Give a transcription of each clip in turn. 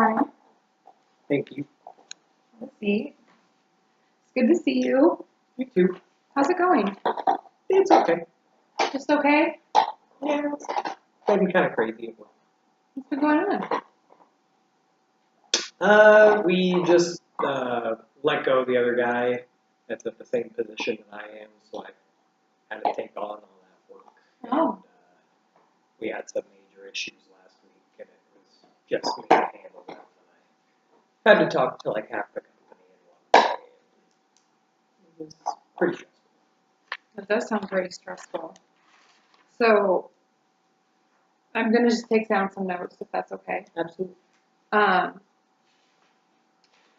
Hi. Thank you. Have a seat. It's good to see you. You too. How's it going? It's okay. Just okay? Yeah, it's been kind of crazy. What's been going on? We just let go of the other guy that's at the same position that I am, so I had to take on all that work. Oh. And, we had some major issues last week, and it was just me to handle them. And I had to talk to like half the company in one day. It was pretty stressful. That does sound very stressful. So, I'm going to just take down some notes if that's okay. Absolutely.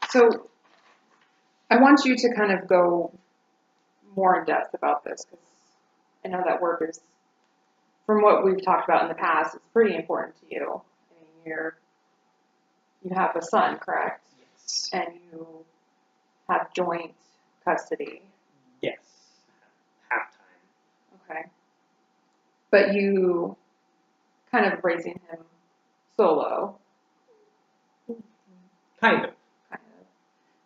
So, I want you to kind of go more in depth about this because I know that work is, from what we've talked about in the past, it's pretty important to you. I mean, you have a son, correct? Yes. And you have joint custody. Yes. Half time. Okay. But you kind of raising him solo. Kind of.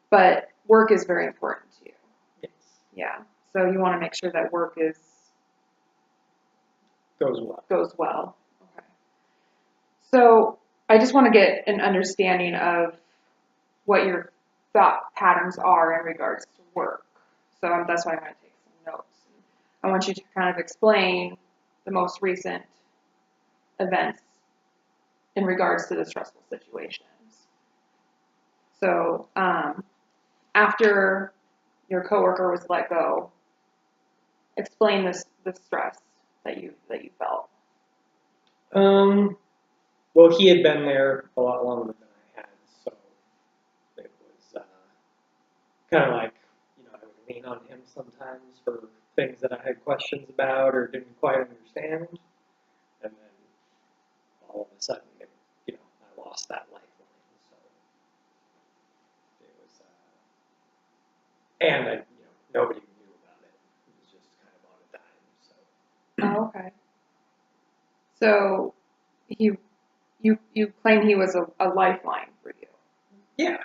But work is very important to you. Yes. Yeah. So you want to make sure that work Goes well. goes well. Okay. So I just want to get an understanding of what your thought patterns are in regards to work. So that's why I'm going to take some notes. I want you to kind of explain the most recent events in regards to the stressful situations. So after your coworker was let go, explain the stress that you felt. Well, he had been there a lot longer than I had, so it was kind of like, I would lean on him sometimes for things that I had questions about or didn't quite understand, and then all of a sudden, I lost that lifeline. So it was, and nobody knew about it. It was just kind of on a dime. So. Oh, okay. So you claim he was a lifeline for you. Yeah,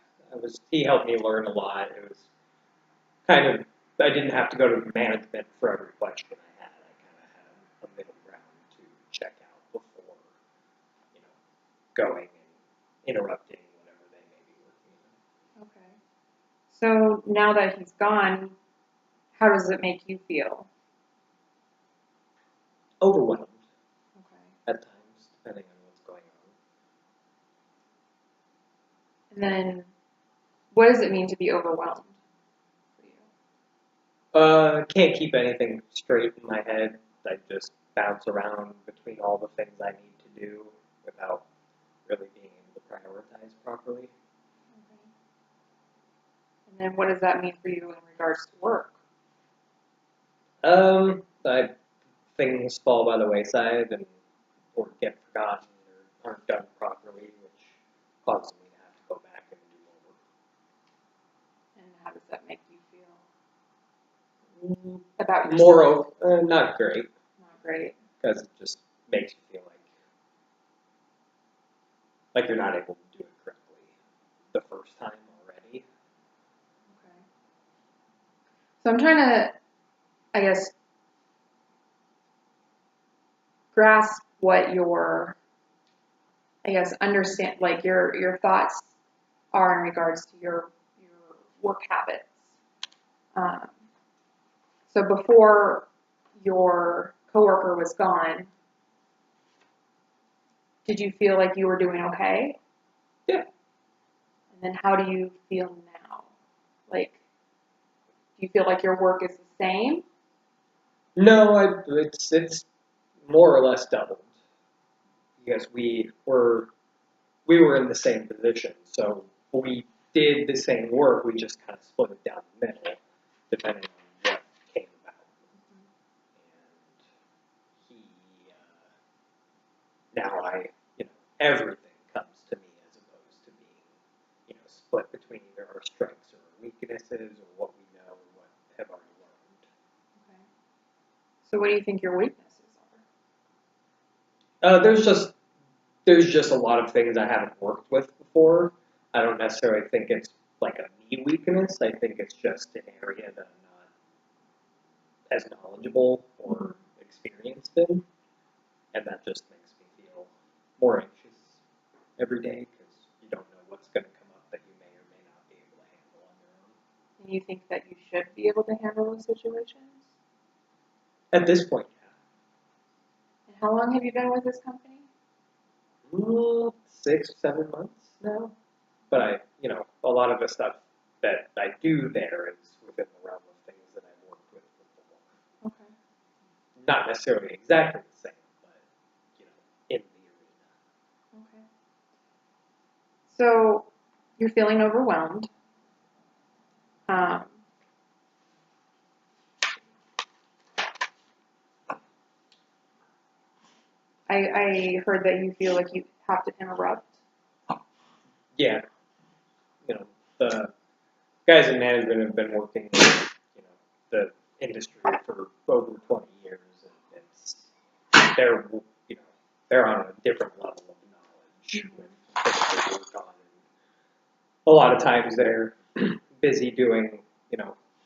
he helped me learn a lot. It was kind of, I didn't have to go to management for every question I had. I kind of had a middle ground to check out before, going and interrupting whatever they may be working on. Okay. So now that he's gone, how does it make you feel? Overwhelmed Okay. at times, depending on what's going on. And then, what does it mean to be overwhelmed for you? Can't keep anything straight in my head. I just bounce around between all the things I need to do without really being able to prioritize properly. Okay. And then, what does that mean for you in regards to work? Things fall by the wayside or get forgotten or aren't done properly, which causes me to have to go back and do And how does that make you feel more. about yourself? Not great, Not great. because it just makes you feel like you're not able to do it correctly the first time already. Okay. So I'm trying to, I guess, grasp what your, understand, like your thoughts are in regards to your work habits. So before your coworker was gone, did you feel like you were doing okay? Yeah. And then how do you feel now? Like, do you feel like your work is the same? No, it's more or less doubled, because we were in the same position, so we did the same work. We just kind of split it down the middle, depending on what came about. And everything comes to me as opposed to being, split between either our strengths or our weaknesses or what we know or what have already learned. Okay. So what do you think your weaknesses are? There's just there's just a lot of things I haven't worked with before. I don't necessarily think it's like a me weakness. I think it's just an area that I'm not as knowledgeable or experienced in, and that just makes me feel more anxious every day because you don't know what's going to come up that you may or may not be able to handle on your own. And you think that you should be able to handle those situations? At this point, And how long have you been with this company? yeah. 6, 7 months now. But a lot of the stuff that I do there is within the realm of things that I've worked with before. Okay. Not necessarily exactly the same, but in the arena. Okay. So you're feeling overwhelmed. I heard that you feel like you have to interrupt. Yeah, the guys in management have been working in the industry for over 20 years, and they're on a different level of knowledge with things they work on. And a lot of times they're busy doing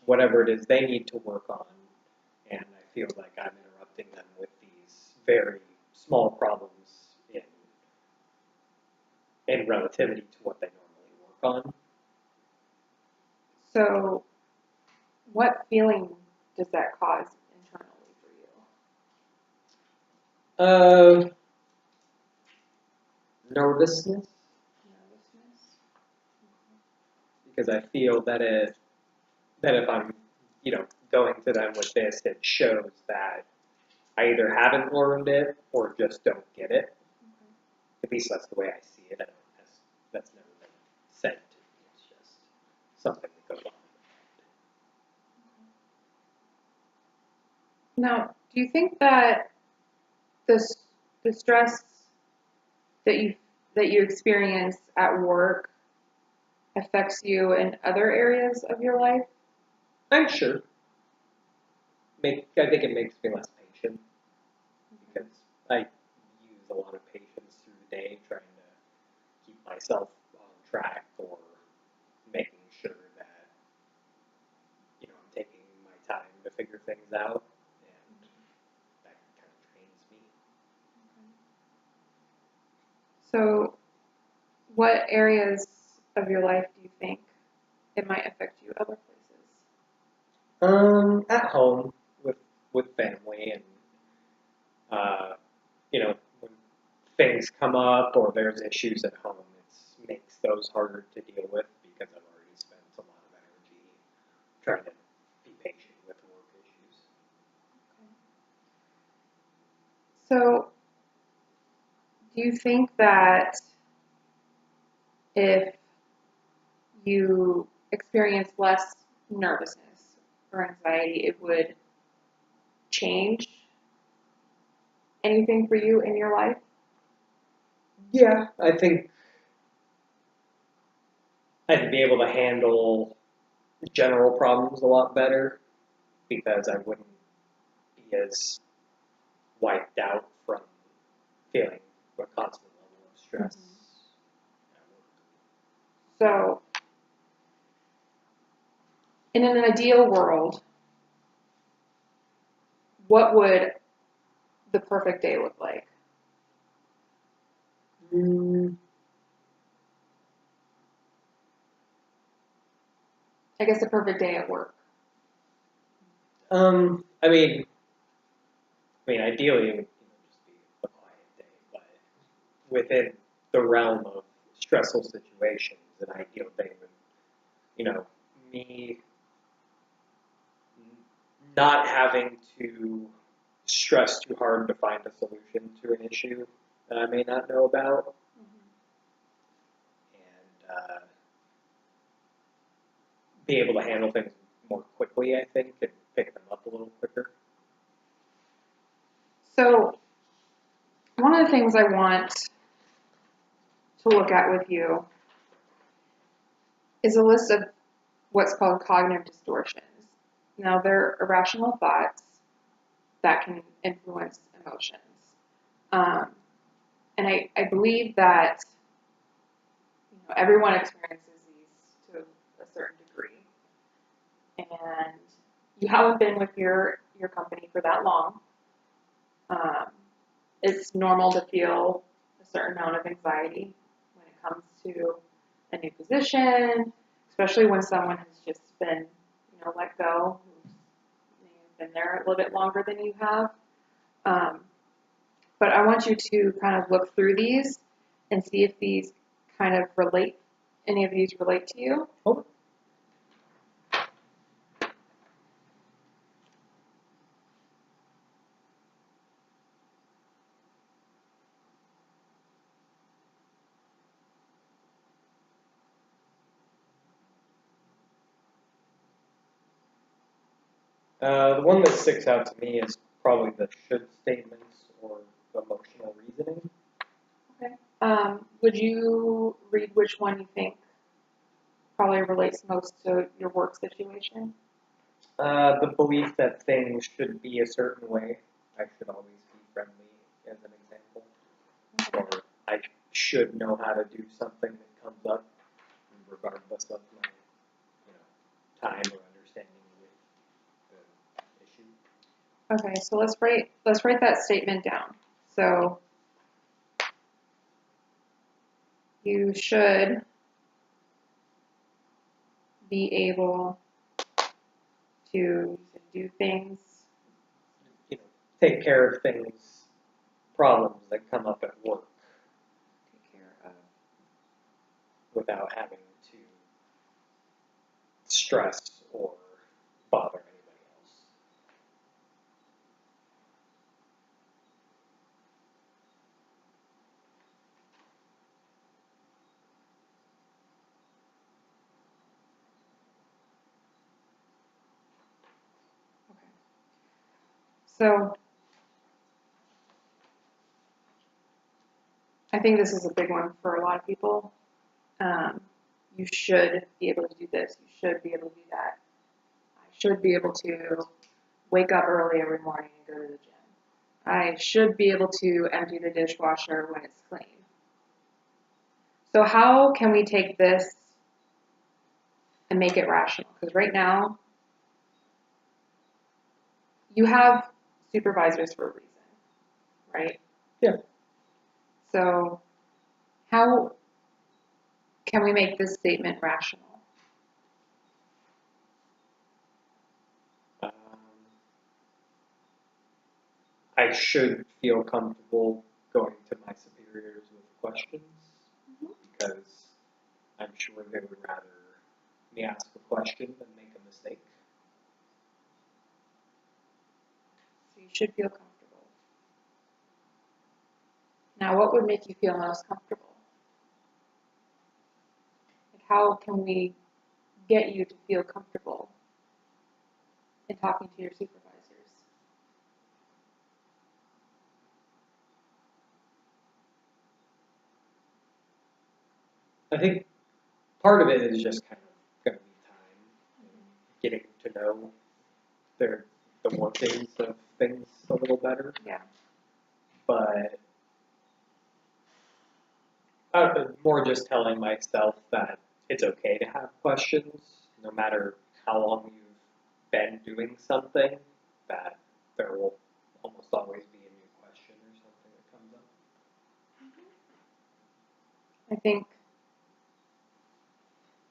whatever it is they need to work on, and I feel like I'm interrupting them with these very small problems in relativity to what they normally work on. So what feeling does that cause internally for you? Nervousness, Nervousness? because I feel that if I'm going to them with this, it shows that I either haven't learned it or just don't get it. Okay. At least that's the way I see it. That's never been said to me. It's just something that goes on. Now, do you think that the stress that you experience at work affects you in other areas of your life? I'm sure. I think it makes me less patient because I use a lot of patience through the day trying to keep myself on track or making sure that I'm taking my time to figure things out, and that kind of trains me. So, what areas of your life do you think it might affect you other places? At home with family, and when things come up or there's issues at home, it makes those harder to deal with because I've already spent a lot of energy trying to be patient with work issues. So, do you think that if you experience less nervousness or anxiety, it would change anything for you in your life? Yeah, I think I'd be able to handle general problems a lot better because I wouldn't be as wiped out from feeling a constant level of stress at work. So, in an ideal world, what would the perfect day look like? I guess the perfect day at work. Ideally, it would just be a quiet day, but within the realm of stressful situations, an ideal day would, me not having to stress too hard to find a solution to an issue that I may not know about, and be able to handle things more quickly, I think, and pick them up a little quicker. So, one of the things I want to look at with you is a list of what's called cognitive distortions. Now, they're irrational thoughts that can influence emotions. and I believe that everyone experiences these to a certain degree, and you haven't been with your company for that long. Um, it's normal to feel a certain amount of anxiety when it comes to a new position, especially when someone has just been, let go, who's been there a little bit longer than you have. But I want you to kind of look through these and see if these kind of relate, any of these relate to you. Oh. The one that sticks out to me is probably the should statements or the emotional reasoning. Okay. Would you read which one you think probably relates most to your work situation? The belief that things should be a certain way. I should always be friendly, as an example. Or I should know how to do something that comes up, regardless of my, time or understanding with the issue. Okay, so let's write that statement down. So you should be able to do things. Take care of things, problems that come up at work. Take care of. Without having to stress or bother anybody else. So I think this is a big one for a lot of people. You should be able to do this. You should be able to do that. I should be able to wake up early every morning and go to the gym. I should be able to empty the dishwasher when it's clean. So how can we take this and make it rational? Because right now, you have supervisors for a reason, right? Yeah. So how can we make this statement rational? I should feel comfortable going to my superiors with questions because I'm sure they would rather me ask a question than make a mistake. So you should feel comfortable. Now, what would make you feel most comfortable? Like, how can we get you to feel comfortable in talking to your supervisors? I think part of it is just kind of going to be time, getting to know the workings of things a little better. Yeah. But more just telling myself that it's okay to have questions, no matter how long you've been doing something, that there will almost always be a new question or something that comes up.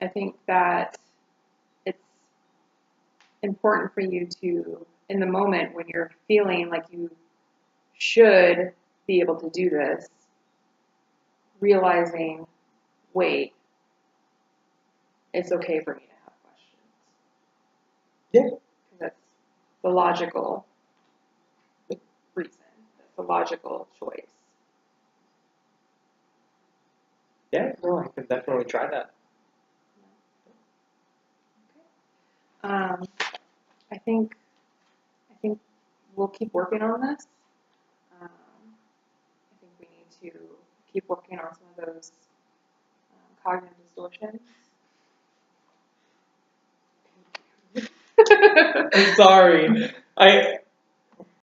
I think that it's important for you to, in the moment when you're feeling like you should be able to do this, realizing, wait, it's okay for me to have questions. Yeah. Because that's the logical reason. That's the logical choice. Yeah, no, I can definitely try that. I think we'll keep working on this. I think we need to keep working on some of those cognitive distortions. I'm sorry.